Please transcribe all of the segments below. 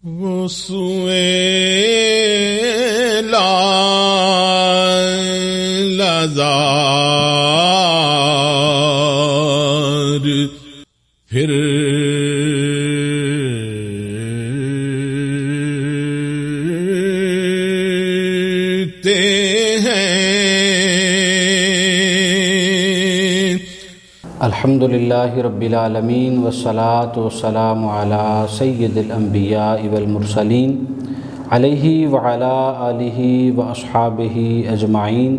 وہ سوئے لازار پھر الحمدللہ رب العالمین والصلاة والسلام علی سید الانبیاء والمرسلین علیہ وعلی آلہ واصحابہ اجمعین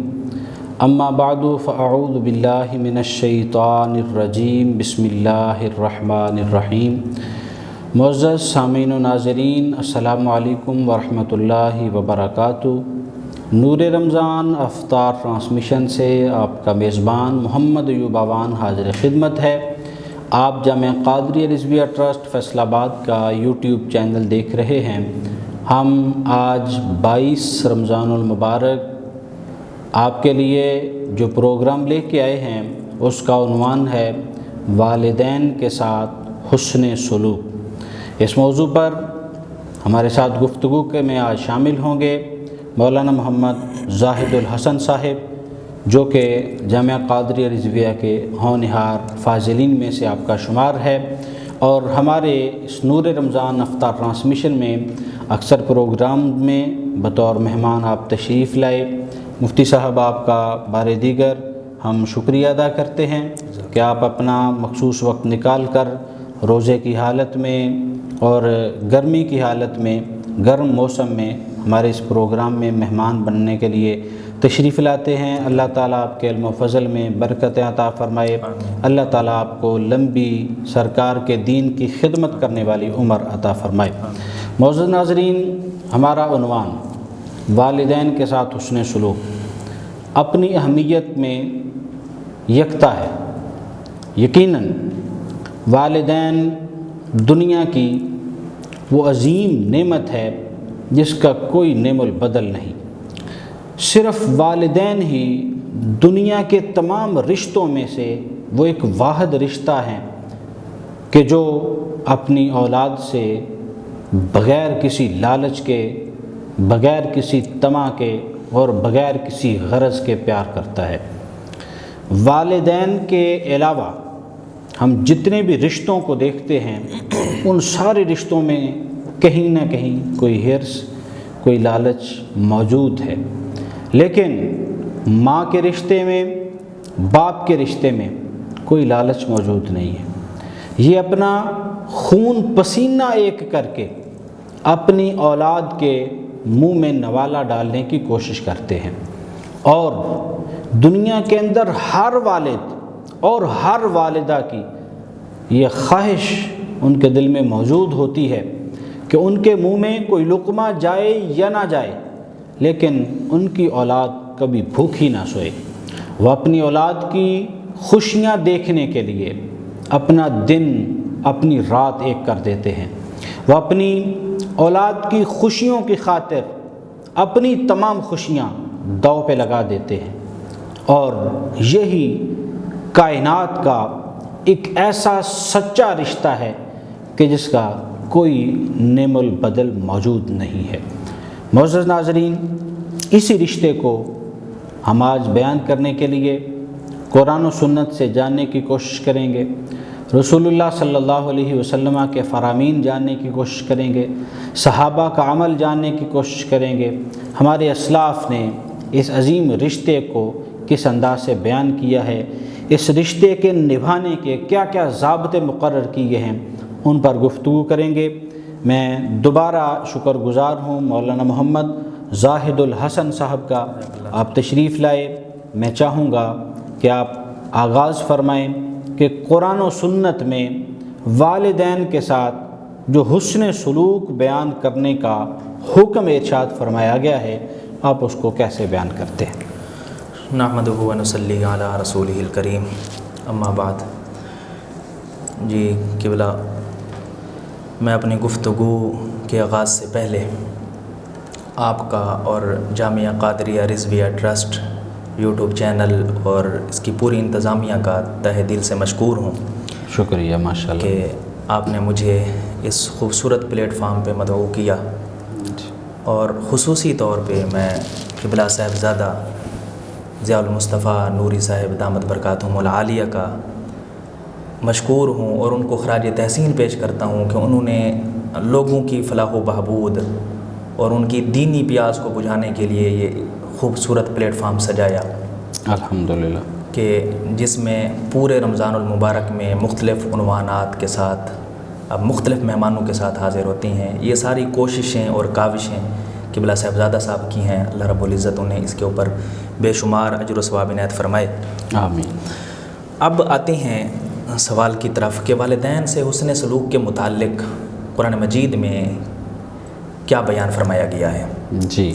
اما بعد فاعوذ باللہ من الشیطان الرجیم بسم اللہ الرحمن الرحیم۔ معزز سامعین و ناظرین، السلام علیکم ورحمۃ اللہ وبرکاتہ۔ نور رمضان افطار ٹرانسمیشن سے آپ کا میزبان محمد ایوب آوان حاضر خدمت ہے۔ آپ جامعہ قادریہ رضویہ ٹرسٹ فیصل آباد کا یوٹیوب چینل دیکھ رہے ہیں۔ ہم آج 22 رمضان المبارک آپ کے لیے جو پروگرام لے کے آئے ہیں اس کا عنوان ہے والدین کے ساتھ حسن سلوک۔ اس موضوع پر ہمارے ساتھ گفتگو کے میں آج شامل ہوں گے مولانا محمد زاہد الحسن صاحب، جو کہ جامعہ قادریہ رضویہ کے ہونہار فاضلین میں سے آپ کا شمار ہے، اور ہمارے اس نور رمضان افطار ٹرانسمیشن میں اکثر پروگرام میں بطور مہمان آپ تشریف لائے۔ مفتی صاحب، آپ کا بار دیگر ہم شکریہ ادا کرتے ہیں کہ آپ اپنا مخصوص وقت نکال کر روزے کی حالت میں اور گرمی کی حالت میں، گرم موسم میں ہمارے اس پروگرام میں مہمان بننے کے لیے تشریف لاتے ہیں۔ اللہ تعالیٰ آپ کے علم و فضل میں برکتیں عطا فرمائے۔ اللہ تعالیٰ آپ کو لمبی سرکار کے دین کی خدمت کرنے والی عمر عطا فرمائے۔ معزز ناظرین، ہمارا عنوان والدین کے ساتھ حسن سلوک اپنی اہمیت میں یکتا ہے۔ یقیناً والدین دنیا کی وہ عظیم نعمت ہے جس کا کوئی نعم البدل نہیں۔ صرف والدین ہی دنیا کے تمام رشتوں میں سے وہ ایک واحد رشتہ ہیں کہ جو اپنی اولاد سے بغیر کسی لالچ کے، بغیر کسی طمع کے اور بغیر کسی غرض کے پیار کرتا ہے۔ والدین کے علاوہ ہم جتنے بھی رشتوں کو دیکھتے ہیں ان سارے رشتوں میں کہیں نہ کہیں کوئی حرص، کوئی لالچ موجود ہے، لیکن ماں کے رشتے میں، باپ کے رشتے میں کوئی لالچ موجود نہیں ہے۔ یہ اپنا خون پسینہ ایک کر کے اپنی اولاد کے منہ میں نوالا ڈالنے کی کوشش کرتے ہیں، اور دنیا کے اندر ہر والد اور ہر والدہ کی یہ خواہش ان کے دل میں موجود ہوتی ہے کہ ان کے منہ میں کوئی لقمہ جائے یا نہ جائے، لیکن ان کی اولاد کبھی بھوکی نہ سوئے۔ وہ اپنی اولاد کی خوشیاں دیکھنے کے لیے اپنا دن، اپنی رات ایک کر دیتے ہیں۔ وہ اپنی اولاد کی خوشیوں کی خاطر اپنی تمام خوشیاں داؤ پہ لگا دیتے ہیں، اور یہی کائنات کا ایک ایسا سچا رشتہ ہے کہ جس کا کوئی نعم البدل موجود نہیں ہے۔ معزز ناظرین، اسی رشتے کو ہم آج بیان کرنے کے لیے قرآن و سنت سے جاننے کی کوشش کریں گے، رسول اللہ صلی اللہ علیہ وسلم کے فرامین جاننے کی کوشش کریں گے، صحابہ کا عمل جاننے کی کوشش کریں گے، ہمارے اسلاف نے اس عظیم رشتے کو کس انداز سے بیان کیا ہے، اس رشتے کے نبھانے کے کیا کیا ضابطے مقرر کیے ہیں، ان پر گفتگو کریں گے۔ میں دوبارہ شکر گزار ہوں مولانا محمد زاہد الحسن صاحب کا، آپ تشریف لائے۔ میں چاہوں گا کہ آپ آغاز فرمائیں کہ قرآن و سنت میں والدین کے ساتھ جو حسن سلوک بیان کرنے کا حکم ارشاد فرمایا گیا ہے، آپ اس کو کیسے بیان کرتے ہیں؟ نحمدہ و نصلی علی رسولہ الکریم، اما بعد۔ جی قبلہ، میں اپنی گفتگو کے آغاز سے پہلے آپ کا اور جامعہ قادریہ رضویہ ٹرسٹ یوٹیوب چینل اور اس کی پوری انتظامیہ کا تہہ دل سے مشکور ہوں۔ شکریہ، ماشاءاللہ، کہ آپ نے مجھے اس خوبصورت پلیٹ فارم پہ مدعو کیا، اور خصوصی طور پہ میں قبلہ صاحبزادہ ضیاء المصطفیٰ نوری صاحب دامت برکاتہم العالیہ کا مشکور ہوں اور ان کو خراج تحسین پیش کرتا ہوں کہ انہوں نے لوگوں کی فلاح و بہبود اور ان کی دینی پیاس کو بجھانے کے لیے یہ خوبصورت پلیٹ فارم سجایا الحمدللہ، کہ جس میں پورے رمضان المبارک میں مختلف عنوانات کے ساتھ اب مختلف مہمانوں کے ساتھ حاضر ہوتی ہیں۔ یہ ساری کوششیں اور کاوشیں قبلہ صاحبزادہ صاحب کی ہیں، اللہ رب العزت انہیں اس کے اوپر بے شمار اجر و ثواب عنایت فرمائے، آمین۔ اب آتے ہیں سوال کی طرف کہ والدین سے حسن سلوک کے متعلق قرآن مجید میں کیا بیان فرمایا گیا ہے؟ جی،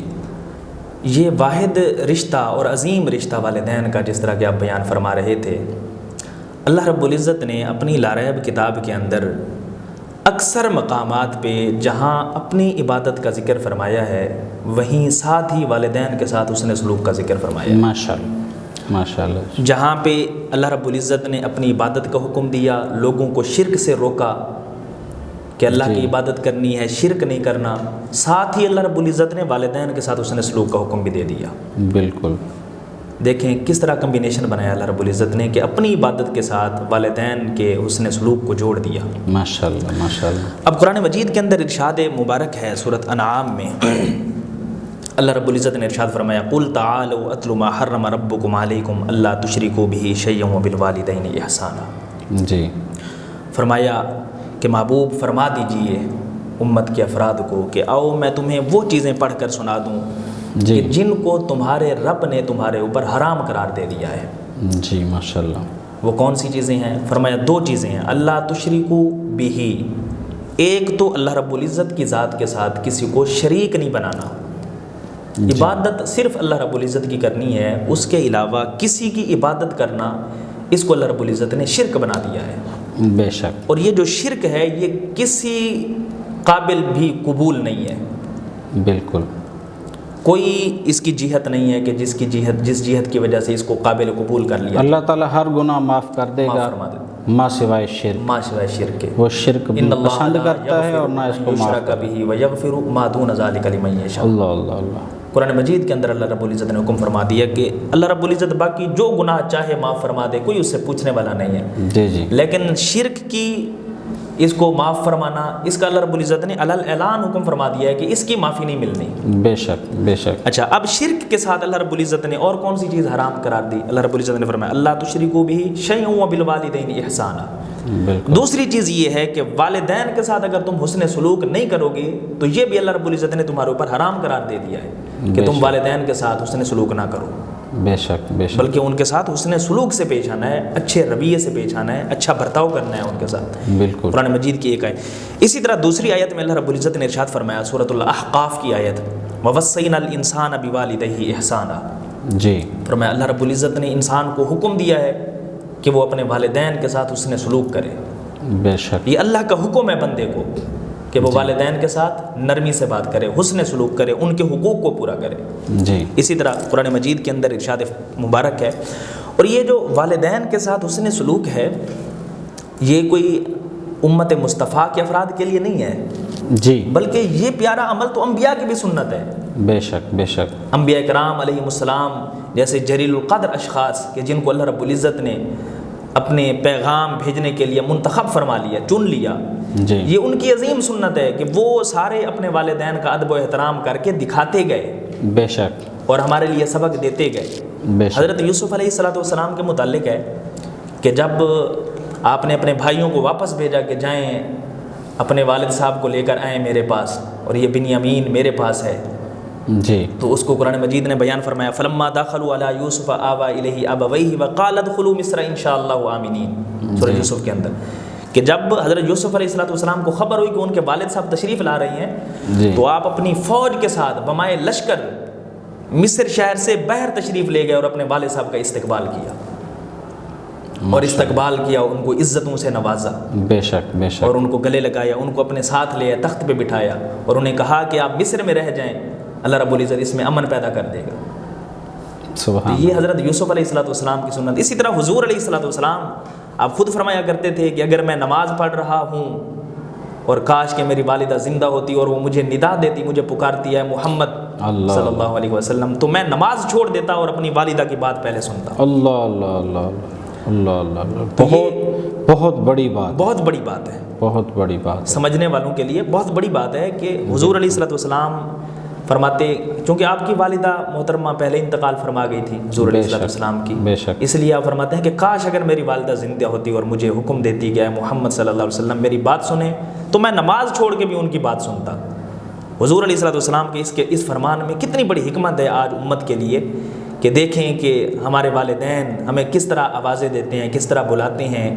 یہ واحد رشتہ اور عظیم رشتہ والدین کا جس طرح کہ آپ بیان فرما رہے تھے، اللہ رب العزت نے اپنی لاریب کتاب کے اندر اکثر مقامات پہ جہاں اپنی عبادت کا ذکر فرمایا ہے وہیں ساتھ ہی والدین کے ساتھ حسن سلوک کا ذکر فرمایا ہے۔ ماشاءاللہ ماشاءاللہ۔ جہاں پہ اللہ رب العزت نے اپنی عبادت کا حکم دیا، لوگوں کو شرک سے روکا کہ اللہ کی عبادت کرنی ہے، شرک نہیں کرنا، ساتھ ہی اللہ رب العزت نے والدین کے ساتھ حسن سلوک کا حکم بھی دے دیا۔ بالکل، دیکھیں کس طرح کمبینیشن بنایا اللہ رب العزت نے کہ اپنی عبادت کے ساتھ والدین کے حسن سلوک کو جوڑ دیا۔ ماشاءاللہ ماشاءاللہ۔ اب قرآن مجید کے اندر ارشاد مبارک ہے سورۃ انعام میں، اللہ رب العزت نے ارشاد فرمایا قُلْ تَعَالَوْا أَتْلُ مَا حَرَّمَ رَبُّكُمْ عَلَيْكُمْ أَلَّا تُشْرِكُوا بِهِ شَيْئًا وَبِالْوَالِدَيْنِ إِحْسَانًا۔ جی، فرمایا کہ محبوب فرما دیجئے امت کے افراد کو کہ آؤ میں تمہیں وہ چیزیں پڑھ کر سنا دوں جی، کہ جن کو تمہارے رب نے تمہارے اوپر حرام قرار دے دیا ہے۔ جی ماشاءاللہ۔ وہ کون سی چیزیں ہیں؟ فرمایا دو چیزیں ہیں، اللہ تشریکو بھی، ایک تو اللہ رب العزت کی ذات کے ساتھ کسی کو شریک نہیں بنانا، عبادت صرف اللہ رب العزت کی کرنی ہے، اس کے علاوہ کسی کی عبادت کرنا اس کو اللہ رب العزت نے شرک بنا دیا ہے۔ بے شک، اور یہ جو شرک ہے یہ کسی قابل بھی قبول نہیں ہے، بالکل، کوئی اس کی جہت نہیں ہے کہ جس جہت کی وجہ سے اس کو قابل قبول کر لیا اللہ تعالیٰ ہر گناہ معاف کر دے معاف گا فرما دے ماں سوائے شرک، ما سوائے شرک کے۔ وہ شرک ان اللہ پسند کرتا ہے اور نہ اس کو معاف یشرک بہ ویغفر ما دون ذلک لمن یشاء۔ اللہ اللہ اللہ۔ قرآن مجید کے اندر اللہ رب العزت نے حکم فرما دیا کہ اللہ رب العزت باقی جو گناہ چاہے معاف فرما دے، کوئی اس سے پوچھنے والا نہیں ہے، جی جی، لیکن شرک کی اس کو معاف فرمانا، اس کا اللہ رب العزت نے علل اعلان حکم فرما دیا ہے کہ اس کی معافی نہیں ملنی۔ بے شک بے شک۔ اچھا، اب شرک کے ساتھ اللہ رب العزت نے اور کون سی چیز حرام قرار دی؟ اللہ رب العزت نے فرمایا اللہ تشرکوا بہ شیئا وبالوالدین احسانا۔ بالکل، دوسری چیز یہ ہے کہ والدین کے ساتھ اگر تم حسن سلوک نہیں کرو گے تو یہ بھی اللہ رب العزت نے تمہارے اوپر حرام قرار دے دیا ہے کہ تم والدین کے ساتھ حسن سلوک نہ کرو، بے شک بے شک، بلکہ ان کے ساتھ حسن سلوک سے پیش آنا ہے، اچھے رویے سے پیش آنا ہے، اچھا برتاؤ کرنا ہے ان کے ساتھ۔ بالکل، قرآن مجید کی ایک آیت، اسی طرح دوسری آیت میں اللہ رب العزت نے ارشاد فرمایا سورۃ الاحقاف کی آیت وَوَصَّيْنَا الْإِنسَانَ بِوَالِدَيْهِ إِحْسَانًا۔ جی، فرمایا اللہ رب العزت نے انسان کو حکم دیا ہے کہ وہ اپنے والدین کے ساتھ حسن سلوک کرے۔ بے شک، یہ اللہ کا حکم ہے بندے کو کہ وہ والدین کے ساتھ نرمی سے بات کرے، حسن سلوک کرے، ان کے حقوق کو پورا کرے۔ جی، اسی طرح قرآن مجید کے اندر ارشاد مبارک ہے، اور یہ جو والدین کے ساتھ حسن سلوک ہے یہ کوئی امت مصطفیٰ کے افراد کے لیے نہیں ہے، جی، بلکہ یہ پیارا عمل تو انبیاء کی بھی سنت ہے۔ بے شک بے شک، انبیاء کرام علیہ السلام جیسے جلیل القدر اشخاص کہ جن کو اللہ رب العزت نے اپنے پیغام بھیجنے کے لیے منتخب فرما لیا، چن لیا، جی، یہ ان کی عظیم سنت ہے کہ وہ سارے اپنے والدین کا ادب و احترام کر کے دکھاتے گئے بے شک، اور ہمارے لیے سبق دیتے گئے۔ بے شک، حضرت یوسف علیہ السلام کے متعلق ہے کہ جب آپ نے اپنے بھائیوں کو واپس بھیجا کہ جائیں اپنے والد صاحب کو لے کر آئیں میرے پاس، اور یہ بنیامین میرے پاس ہے، جی، تو اس کو قرآن مجید نے بیان فرمایا فلما دخلوا علی یوسف آوی الیہ ابویہ وقال ادخلوا مصر ان شاء اللہ آمنین، سورہ یوسف کے اندر، کہ جب حضرت یوسف علیہ السلام کو خبر ہوئی کہ ان کے والد صاحب تشریف لا رہے ہیں، جی، تو آپ اپنی فوج کے ساتھ بمائے لشکر مصر شہر سے باہر تشریف لے گئے اور اپنے والد صاحب کا استقبال کیا، اور استقبال کیا، ان کو عزتوں سے نوازا، بے شک بے شک، اور ان کو گلے لگایا، ان کو اپنے ساتھ لے تخت پہ بٹھایا، اور انہیں کہا کہ آپ مصر میں رہ جائیں، اللہ رب العزت اس میں امن پیدا کر دے گا۔ سبحان، یہ حضرت یوسف علیہ السلام کی سنت۔ اسی طرح حضور علیہ السلام آپ خود فرمایا کرتے تھے کہ اگر میں نماز پڑھ رہا ہوں اور کاش کہ میری والدہ زندہ ہوتی اور وہ مجھے ندا دیتی، مجھے پکارتی ہے محمد صلی اللہ علیہ وسلم، تو میں نماز چھوڑ دیتا اور اپنی والدہ کی بات پہلے سنتا۔ اللہ اللہ اللہ اللہ اللہ اللہ، بہت بڑی بات، بہت بڑی بات ہے، بہت بڑی بات، سمجھنے والوں کے لیے بہت بڑی بات ہے کہ حضور علیہ الصلوۃ والسلام فرماتے، چونکہ آپ کی والدہ محترمہ پہلے انتقال فرما گئی تھی حضور علیہ الصلوۃ والسلام کی، بے شک، اس لیے آپ فرماتے ہیں کہ کاش اگر میری والدہ زندہ ہوتی اور مجھے حکم دیتی کہ اے محمد صلی اللہ علیہ وسلم میری بات سنیں، تو میں نماز چھوڑ کے بھی ان کی بات سنتا۔ حضور علیہ الصلوۃ والسلام کے اس فرمان میں کتنی بڑی حکمت ہے آج امت کے لیے، کہ دیکھیں کہ ہمارے والدین ہمیں کس طرح آوازیں دیتے ہیں، کس طرح بلاتے ہیں،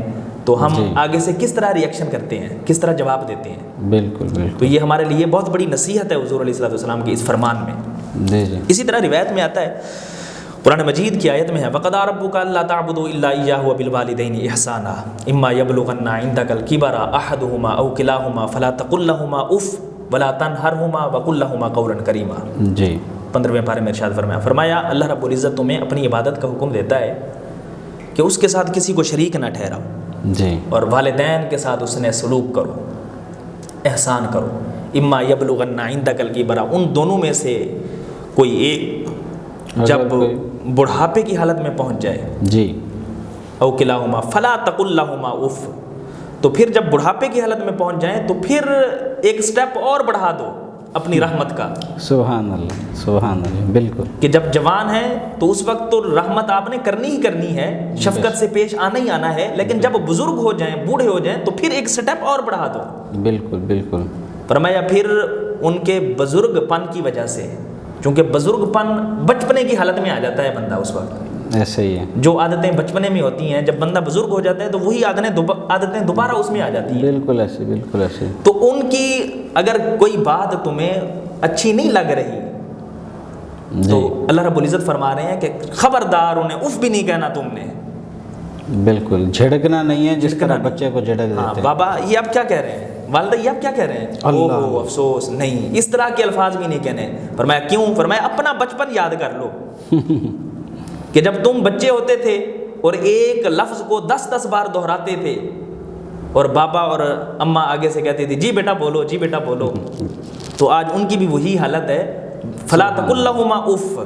تو ہم آگے سے کس طرح ریئیکشن کرتے ہیں، کس طرح جواب دیتے ہیں۔ بالکل بالکل، تو یہ ہمارے لیے بہت بڑی نصیحت ہے حضور علیہ الصلوۃ والسلام کی اس فرمان میں۔ جی جی، اسی طرح روایت میں آتا ہے، قرآن مجید کی آیت میں ہے، وَقَضَىٰ رَبُّكَ أَلَّا تَعْبُدُوا إِلَّا إِيَّاهُ وَبِالْوَالِدَيْنِ إِحْسَانًا إِمَّا يَبْلُغَنَّ عِندَكَ الْكِبَرَ أَحَدُهُمَا أَوْ كِلَاهُمَا فَلَا تَقُل لَّهُمَا أُفٍّ وَلَا تَنْهَرْهُمَا وَقُل لَّهُمَا قَوْلًا كَرِيمًا۔ جی، 15ویں پارے میں ارشاد فرمایا اللہ رب العزت تمہیں اپنی عبادت کا حکم دیتا ہے کہ اس کے ساتھ کسی کو شریک نہ ٹھہراؤ، جی، اور والدین کے ساتھ اس نے سلوک کرو، احسان کرو۔ اما یبلغن عندک الکبر، ان دونوں میں سے کوئی ایک جب بڑھاپے کی حالت میں پہنچ جائے، جی، او کلاہما فلا تقل لہما اف، تو پھر جب بڑھاپے کی حالت میں پہنچ جائیں تو پھر ایک سٹیپ اور بڑھا دو اپنی رحمت کا۔ سبحان اللہ سبحان اللہ، بالکل، کہ جب جوان ہے تو اس وقت تو رحمت آپ نے کرنی ہی کرنی ہے، شفقت سے پیش آنا ہی آنا ہے، لیکن جب بزرگ ہو جائیں، بوڑھے ہو جائیں، تو پھر ایک سٹیپ اور بڑھا دو۔ بالکل بالکل، فرمایا پھر ان کے بزرگ پن کی وجہ سے، چونکہ بزرگ پن بچپنے کی حالت میں آ جاتا ہے بندہ، اس وقت ایسے ہی ہے، جو عادتیں بچپنے میں ہوتی ہیں، جب بندہ بزرگ ہو جاتا ہے تو وہی عادتیں دوبارہ اس میں آ جاتی ہیں۔ بالکل ایسے، بالکل ایسے، تو ان کی اگر کوئی بات تمہیں اچھی نہیں لگ رہی تو اللہ رب العزت فرما رہے ہیں کہ خبردار انہیں اف بھی نہیں کہنا تم نے۔ بالکل، جھڑکنا نہیں ہے جس طرح بچے کو جھڑک دیتے ہیں۔ بابا یہ آپ کیا کہہ رہے ہیں، والدہ یہ آپ کیا کہہ رہے ہیں، اوہ افسوس، نہیں، اس طرح کے الفاظ بھی نہیں کہنے۔ فرمایا کیوں؟ فرمایا اپنا بچپن یاد کر لو کہ جب تم بچے ہوتے تھے اور ایک لفظ کو 10 بار دہراتے تھے اور بابا اور اماں آگے سے کہتے تھے جی بیٹا بولو، جی بیٹا بولو، تو آج ان کی بھی وہی حالت ہے، فلا تقل لہما اف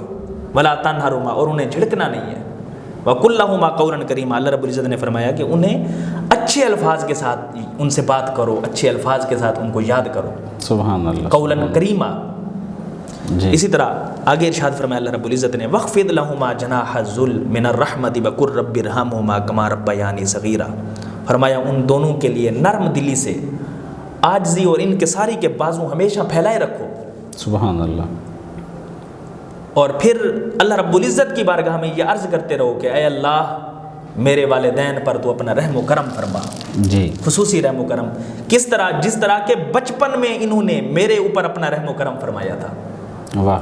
ولا تنہرہما، اور انہیں جھڑکنا نہیں ہے، وقل لہما قولا کریما۔ اللہ رب العزت نے فرمایا کہ انہیں اچھے الفاظ کے ساتھ ان سے بات کرو، اچھے الفاظ کے ساتھ ان کو یاد کرو، سبحان اللہ، قولا کریما۔ جی، اسی طرح آگے ارشاد فرمایا اللہ رب العزت نے وَخْفِضْ لَهُمَا جَنَاحَ الذُّلِّ مِنَ الرَّحْمَةِ وَقُلْ رَبِّ ارْحَمْهُمَا كَمَا رَبَّيَانِي صَغِيرًا۔ فرمایا ان دونوں کے لیے نرم دلی سے عاجزی اور انکساری کے بازو ہمیشہ پھیلائے رکھو۔ سبحان اللہ، اور پھر اللہ رب العزت کی بارگاہ میں یہ عرض کرتے رہو کہ اے اللہ میرے والدین پر تو اپنا رحم و کرم فرما، جی، خصوصی رحم و کرم، کس طرح؟ جس طرح کہ بچپن میں انہوں نے میرے اوپر اپنا رحم و کرم فرمایا تھا۔ واہ،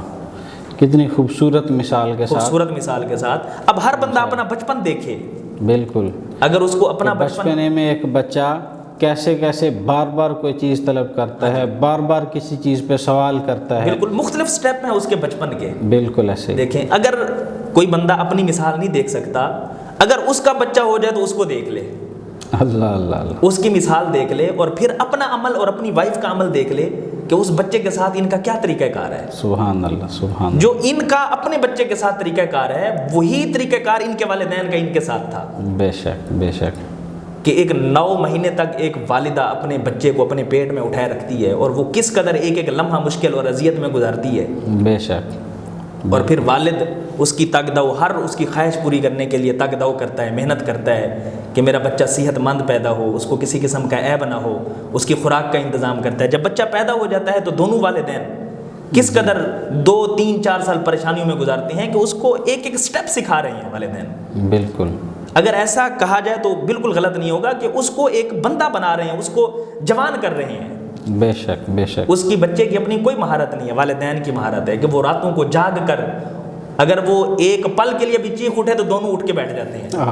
کتنی خوبصورت مثال کے ساتھ، خوبصورت مثال کے ساتھ۔ اب ہر بندہ اپنا بچپن دیکھے، بالکل، اگر اس کو اپنا بچپنے میں ایک بچہ کیسے کیسے بار بار کوئی چیز طلب کرتا ہے، بار بار کسی چیز پہ سوال کرتا ہے، بالکل مختلف سٹیپ ہیں اس کے بچپن کے، بالکل ایسے، دیکھیں اگر کوئی بندہ اپنی مثال نہیں دیکھ سکتا، اگر اس کا بچہ ہو جائے تو اس کو دیکھ لے، اللہ اللہ اللہ، اس کی مثال دیکھ لے، اور پھر اپنا عمل اور اپنی وائف کا عمل دیکھ لے کہ اس بچے کے ساتھ ان کا کیا طریقہ کار ہے۔ سبحان اللہ سبحان اللہ، جو ان کا اپنے بچے کے ساتھ طریقہ کار ہے وہی طریقہ کار ان کے والدین کا ان کے ساتھ تھا۔ بے شک بے شک، کہ ایک 9 مہینے تک ایک والدہ اپنے بچے کو اپنے پیٹ میں اٹھائے رکھتی ہے، اور وہ کس قدر ایک ایک لمحہ مشکل اور اذیت میں گزارتی ہے، بے شک، اور پھر والد اس کی تگ دو، ہر اس کی خواہش پوری کرنے کے لیے تگ دو کرتا ہے، محنت کرتا ہے کہ میرا بچہ صحت مند پیدا ہو، اس کو کسی قسم کا عیب نہ ہو، اس کی خوراک کا انتظام کرتا ہے۔ جب بچہ پیدا ہو جاتا ہے تو دونوں والدین کس قدر 2 3 4 سال پریشانیوں میں گزارتے ہیں کہ اس کو ایک ایک سٹیپ سکھا رہے ہیں والدین۔ بالکل، اگر ایسا کہا جائے تو بالکل غلط نہیں ہوگا کہ اس کو ایک بندہ بنا رہے ہیں، اس کو جوان کر رہے ہیں۔ بے شک بے شک، اس کی بچے کی اپنی کوئی مہارت نہیں ہے، والدین کی مہارت ہے کہ وہ راتوں کو جاگ کر اگر وہ ایک پل کے لیے بھی چیخ اٹھے تو دونوں اٹھ کے بیٹھ جاتے ہیں،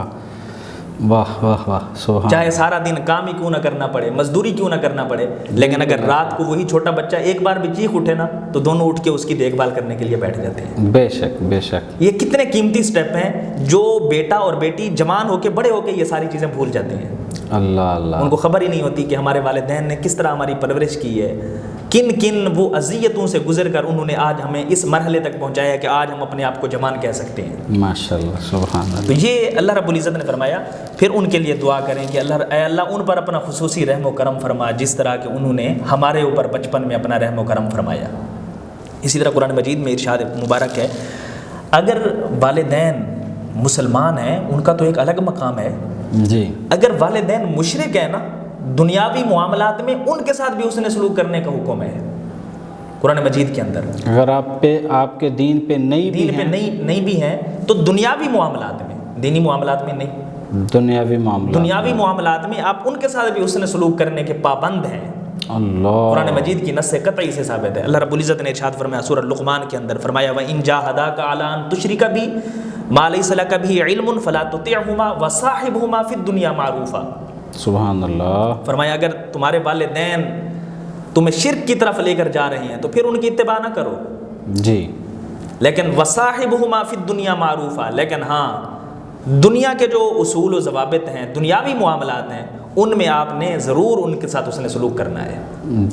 واہ واہ واہ، سبحان، چاہے سارا دن کام ہی کیوں نہ کرنا پڑے، مزدوری کیوں نہ کرنا پڑے، لیکن اگر رات کو وہی چھوٹا بچہ ایک بار بھی چیخ اٹھے نا تو دونوں اٹھ کے اس کی دیکھ بھال کرنے کے لیے بیٹھ جاتے ہیں۔ بے شک بے شک، یہ کتنے قیمتی سٹیپ ہیں جو بیٹا اور بیٹی جوان ہو کے بڑے ہو کے یہ ساری چیزیں بھول جاتے ہیں۔ اللہ اللہ، ان کو خبر ہی نہیں ہوتی کہ ہمارے والدین نے کس طرح ہماری پرورش کی ہے، کن کن وہ اذیتوں سے گزر کر انہوں نے آج ہمیں اس مرحلے تک پہنچایا کہ آج ہم اپنے آپ کو جوان کہہ سکتے ہیں۔ ماشاءاللہ، سبحان تو اللہ۔ یہ اللہ رب العزت نے فرمایا، پھر ان کے لیے دعا کریں کہ اے اللہ ان پر اپنا خصوصی رحم و کرم فرما، جس طرح کہ انہوں نے ہمارے اوپر بچپن میں اپنا رحم و کرم فرمایا۔ اسی طرح قرآن مجید میں ارشاد مبارک ہے، اگر والدین مسلمان ہیں ان کا تو ایک الگ مقام ہے، جی، اگر والدین مشرک ہیں نا، دنیاوی معاملات میں ان کے ساتھ بھی حسن سلوک کرنے کا حکم ہے قرآن مجید کے اندر۔ اگر آپ کے دین پہ نہیں بھی ہیں تو دنیاوی معاملات میں، دینی معاملات میں نہیں، دنیاوی معاملات میں آپ ان کے ساتھ بھی حسن سلوک کرنے کے پابند ہیں۔ اللہ، قرآن مجید کی نص قطعی سے ثابت ہے۔ اللہ رب العزت نے ارشاد فرمایا سورہ لقمان کے اندر، فرمایا وَإِن جَاهَدَاكَ عَلَىٰ أَن تُشْرِكَ بِي مَا لَيْسَ لَكَ بِهِ عِلْمٌ فَلَا تُطِعْهُمَا وَصَاحِبْهُمَا فِي الدُّنْيَا مَعْرُوفًا۔ سبحان اللہ۔ فرمایا اگر تمہارے والدین تمہیں شرک کی طرف لے کر جا رہے ہیں تو پھر ان کی اتباع نہ کرو، جی، لیکن وَصَاحِبْهُمَا فِي الدُّنْيَا مَعْرُوفًا، لیکن ہاں دنیا کے جو اصول و ضوابط ہیں، دنیاوی معاملات ہیں، ان میں آپ نے ضرور ان کے ساتھ حسن سلوک کرنا ہے۔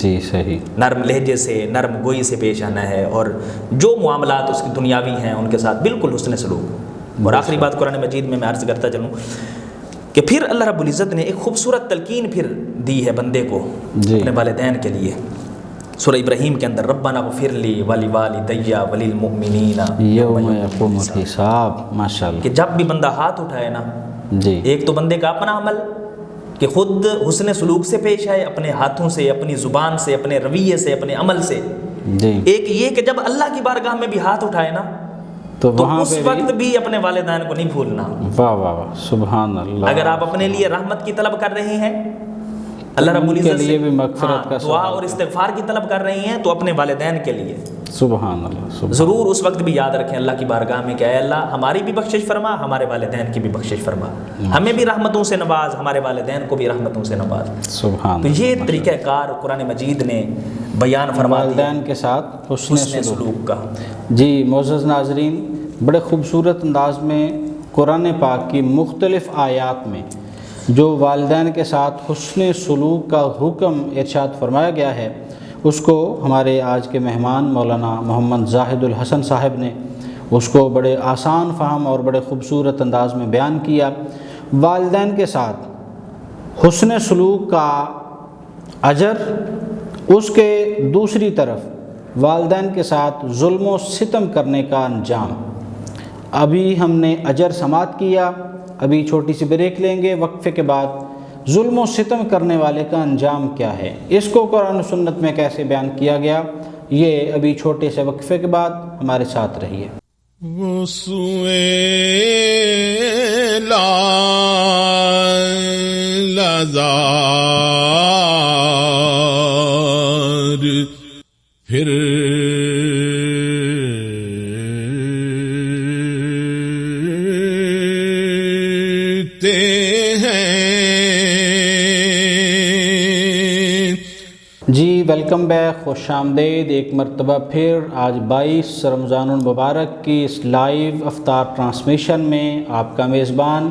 جی، صحیح، نرم لہجے سے، نرم گوئی سے پیش آنا ہے، اور جو معاملات اس کی دنیاوی ہیں ان کے ساتھ بالکل حسن سلوک۔ اور آخری بات قرآن مجید میں عرض کرتا چلوں کہ پھر اللہ رب العزت نے ایک خوبصورت تلقین پھر دی ہے بندے کو اپنے والدین کے لیے۔ سورہ ابراہیم کے اندر ربنا اغفر لی ولوالدی وللمؤمنین یوم یقوم الحساب، ماشاءاللہ، کہ جب بھی بندہ ہاتھ اٹھائے نا، جی، ایک تو بندے کا اپنا عمل کہ خود حسن سلوک سے پیش آئے، اپنے ہاتھوں سے، اپنی زبان سے، اپنے رویے سے، اپنے عمل سے، جی، ایک یہ کہ جب اللہ کی بارگاہ میں بھی ہاتھ اٹھائے نا تو تو وہاں اس پہ وقت بھی اپنے والدین کو نہیں بھولنا۔ واہ واہ واہ، سبحان اللہ۔ اگر آپ اپنے لیے رحمت کی طلب کر رہے ہیں، اللہ رب ان کے العزت لیے سے بھی مغفرت کا دعا سوال اور استغفار کی طلب کر رہی ہیں، تو اپنے والدین کے لیے سبحان اللہ، سبحان ضرور اس وقت بھی یاد رکھیں اللہ کی بارگاہ میں کہ اے اللہ ہماری بھی بخشش فرما، ہمارے والدین کی بھی بخشش فرما، ہمیں بھی رحمتوں سے نواز، ہمارے والدین کو بھی رحمتوں سے نواز۔ سبحان تو یہ اللہ، طریقہ کار قرآن مجید نے بیان فرما دیا والدین کے ساتھ حسن حسن سلوک سلوک کا۔ جی معزز ناظرین، بڑے خوبصورت انداز میں قرآن پاک کی مختلف آیات میں جو والدین کے ساتھ حسن سلوک کا حکم ارشاد فرمایا گیا ہے، اس کو ہمارے آج کے مہمان مولانا محمد زاہد الحسن صاحب نے اس کو بڑے آسان فہم اور بڑے خوبصورت انداز میں بیان کیا۔ والدین کے ساتھ حسن سلوک کا اجر، اس کے دوسری طرف والدین کے ساتھ ظلم و ستم کرنے کا انجام۔ ابھی ہم نے اجر سماعت کیا، ابھی چھوٹی سی بریک لیں گے، وقفے کے بعد ظلم و ستم کرنے والے کا انجام کیا ہے، اس کو قرآن و سنت میں کیسے بیان کیا گیا، یہ ابھی چھوٹے سے وقفے کے بعد ہمارے ساتھ رہیے۔ وہ سوئے لازار پھر جی ویلکم بیک، خوش آمدید ایک مرتبہ پھر آج 22 رمضان المبارک کی اس لائیو افطار ٹرانسمیشن میں آپ کا میزبان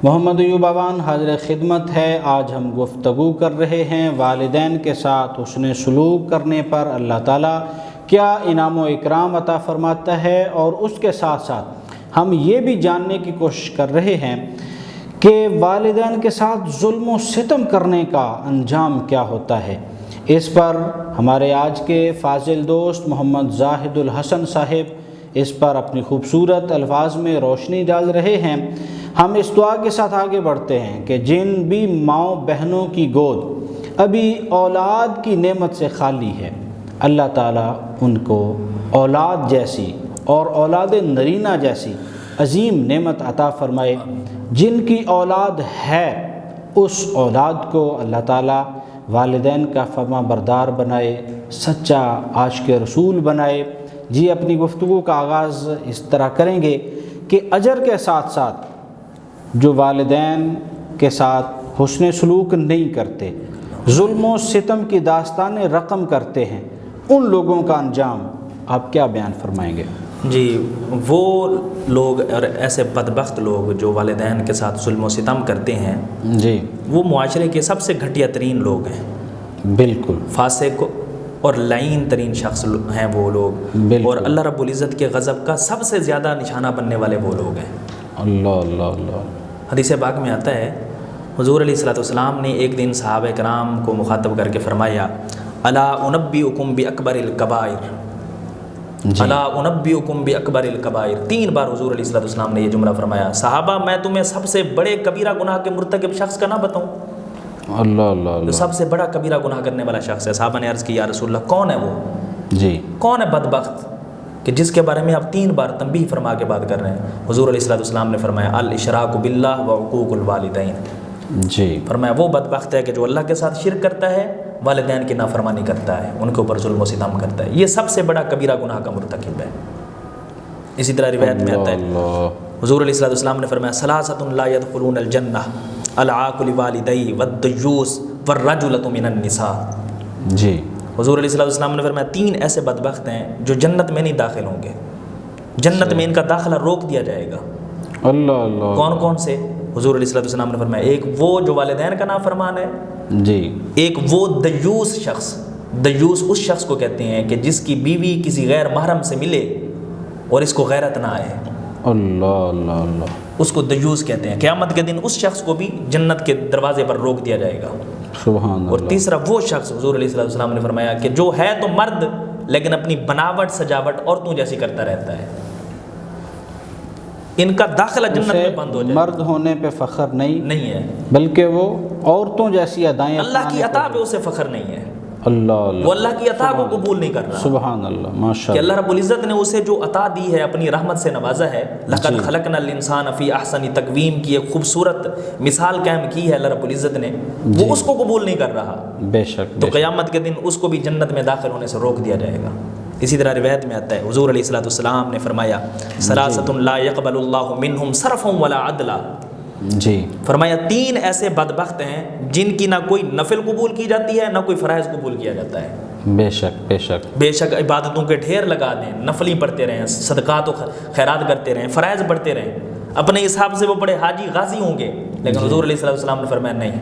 محمد ایوب آوان حاضر خدمت ہے۔ آج ہم گفتگو کر رہے ہیں والدین کے ساتھ حسن سلوک کرنے پر اللہ تعالیٰ کیا انعام و اکرام عطا فرماتا ہے، اور اس کے ساتھ ساتھ ہم یہ بھی جاننے کی کوشش کر رہے ہیں کہ والدین کے ساتھ ظلم و ستم کرنے کا انجام کیا ہوتا ہے۔ اس پر ہمارے آج کے فاضل دوست محمد زاہد الحسن صاحب اس پر اپنی خوبصورت الفاظ میں روشنی ڈال رہے ہیں۔ ہم اس دعا کے ساتھ آگے بڑھتے ہیں کہ جن بھی ماؤں بہنوں کی گود ابھی اولاد کی نعمت سے خالی ہے، اللہ تعالیٰ ان کو اولاد جیسی اور اولاد نرینہ جیسی عظیم نعمت عطا فرمائے۔ جن کی اولاد ہے اس اولاد کو اللہ تعالیٰ والدین کا فرما بردار بنائے، سچا عاشق رسول بنائے۔ جی اپنی گفتگو کا آغاز اس طرح کریں گے کہ اجر کے ساتھ ساتھ جو والدین کے ساتھ حسن سلوک نہیں کرتے، ظلم و ستم کی داستان رقم کرتے ہیں، ان لوگوں کا انجام آپ کیا بیان فرمائیں گے؟ جی وہ لوگ اور ایسے بدبخت لوگ جو والدین کے ساتھ ظلم و ستم کرتے ہیں جی وہ معاشرے کے سب سے گھٹیا ترین لوگ ہیں، بالکل فاسق اور لعین ترین شخص ہیں وہ لوگ، بالکل۔ اور اللہ رب العزت کے غضب کا سب سے زیادہ نشانہ بننے والے وہ لوگ ہیں۔ اللہ اللہ اللہ۔ حدیث پاک میں آتا ہے حضور علیہ الصلوۃ والسلام نے ایک دن صحابہ کرام کو مخاطب کر کے فرمایا الا انبئکم باکبر الکبائر، جی الا انبئکم باکبر الکبائر، 3 بار حضور علیہ الصلوۃ والسلام نے یہ جملہ فرمایا، صحابہ میں تمہیں سب سے بڑے کبیرہ گناہ کے مرتکب شخص کا نہ بتاؤں؟ اللہ اللہ جو اللہ۔ سب سے بڑا کبیرہ گناہ کرنے والا شخص ہے۔ صحابہ نے عرض کی یا رسول اللہ کون ہے وہ؟ جی کون ہے بدبخت کہ جس کے بارے میں آپ 3 بار تنبیہ فرما کے بات کر رہے ہیں؟ حضور علیہ الصلوۃ والسلام نے فرمایا الاشراک باللہ وعقوق الوالدین، جی فرمایا وہ بدبخت ہے کہ جو اللہ کے ساتھ شرک کرتا ہے، والدین کی نافرمانی کرتا ہے، ان کے اوپر ظلم و ستم کرتا ہے، یہ سب سے بڑا کبیرہ گناہ کا مرتکب ہے۔ اسی طرح روایت میں آتا ہے اللہ حضور علیہ الصلوۃ والسلام نے فرمایا ثلاثۃ لا يدخلون الجنہ العاق لوالدیہ والدیوس والرجلۃ من النساء۔ جی حضور علیہ الصلوۃ والسلام نے فرمایا 3 ایسے بدبخت ہیں جو جنت میں نہیں داخل ہوں گے، جنت میں ان کا داخلہ روک دیا جائے گا۔ اللہ اللہ۔ کون کون سے؟ حضور علیہ الصلوۃ والسلام نے فرمایا ایک وہ جو والدین کا نافرمان ہے، جی ایک وہ دیوس شخص، دیوس اس شخص کو کہتے ہیں کہ جس کی بیوی کسی غیر محرم سے ملے اور اس کو غیرت نہ آئے، اللہ اللہ اللہ۔ اس کو دیوس کہتے ہیں۔ قیامت کے دن اس شخص کو بھی جنت کے دروازے پر روک دیا جائے گا۔ سبحان اور اللہ۔ تیسرا وہ شخص حضور علیہ الصلوۃ والسلام نے فرمایا کہ جو ہے تو مرد لیکن اپنی بناوٹ سجاوٹ عورتوں جیسی کرتا رہتا ہے، ان کا داخلہ جنت میں بند ہو جائے۔ مرد ہونے پہ فخر نہیں ہے، بلکہ وہ عورتوں جیسی ادائیں اللہ کی اپنانے عطا کو- پہ اسے فخر نہیں ہے، اللہ وہ اللہ اللہ کی عطا کو قبول نہیں کر رہا سبحان اللہ ماشاء کہ اللہ۔ اللہ رب العزت نے اسے جو عطا دی ہے اپنی رحمت سے نوازا ہے۔ لقد جی۔ خلقنا الانسان فی احسن تقویم کی ایک خوبصورت مثال قائم کی ہے اللہ رب العزت نے، جی۔ وہ اس کو قبول نہیں کر رہا، بے شک تو بے شک۔ قیامت کے دن اس کو بھی جنت میں داخل ہونے سے روک دیا جائے گا۔ اسی طرح روایت میں آتا ہے حضور علیہ الصلوۃ والسلام نے فرمایا ثلاثۃ لا يقبل اللہ منہم صرفا ولا عدلا، جی فرمایا 3 ایسے بدبخت ہیں جن کی نہ کوئی نفل قبول کی جاتی ہے نہ کوئی فرائض قبول کیا جاتا ہے۔ بے شک بے شک۔ بے شک عبادتوں کے ڈھیر لگا دیں، نفلی پڑھتے رہیں، صدقات و خیرات کرتے رہیں، فرائض پڑھتے رہیں، اپنے حساب سے وہ بڑے حاجی غازی ہوں گے، لیکن حضور علیہ الصلوۃ والسلام نے فرمایا نہیں،